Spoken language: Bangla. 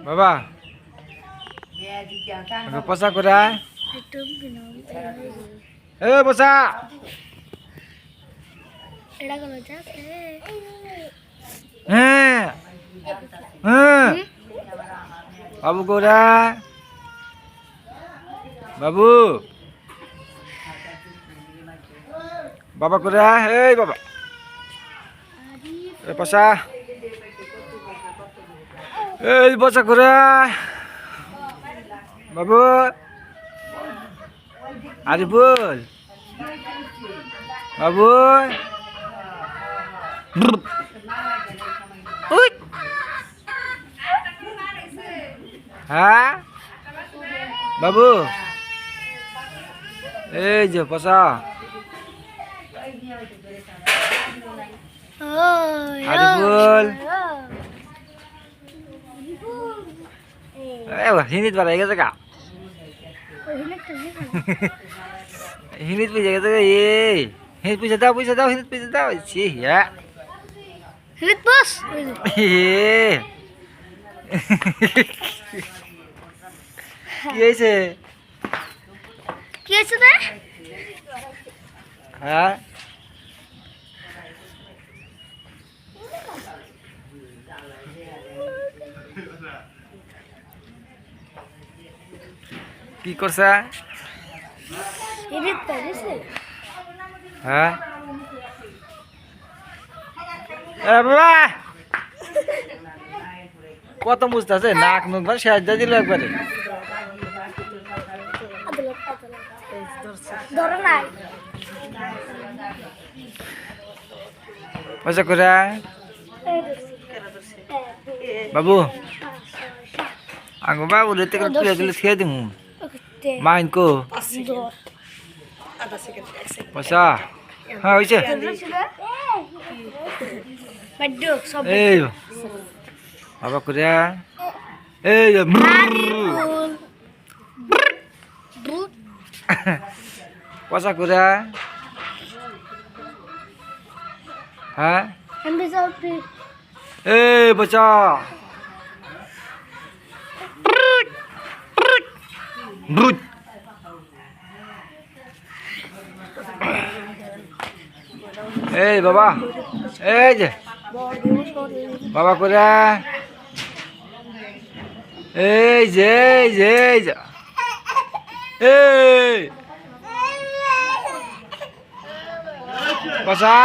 বাবা পচা করে এ পচা হ্যাঁ হ্যাঁ বাবু কোরা বাবু বাবা কোরা এই বাবা এ পচা এই পচা কোরা বাবু আরিফুল বাবু হ্যাঁ বাবু এই যে পচা আরিফুল হিনিত বাড়াই গেছে গা হিনিত পয়সা গেছে গা হিনিত পয়সা দাও হিনিত পয়সা দাও ছি হ্যাঁ হিনিত বস কি হয়েছে কি হয়েছে রে হ্যাঁ কি করছে হিনিত পাইছে হ্যাঁ এ বাবা কত মুস্ত আছে নাক মুখ ভাই শেষ দিয়ে দিল একবারে ধরো নাই পয়সা করে বাবু আঙ্গো বাবু রেতে করে তুলে দিলে খেয়ে দিমু মাইন কো পয়সা হ্যাঁ হয়েছে এই বাবা করে এই পয়সা করে হ্যাঁ এই বচা ব্রুট এই বাবা এই যে বাবা করে এই যে এই বচা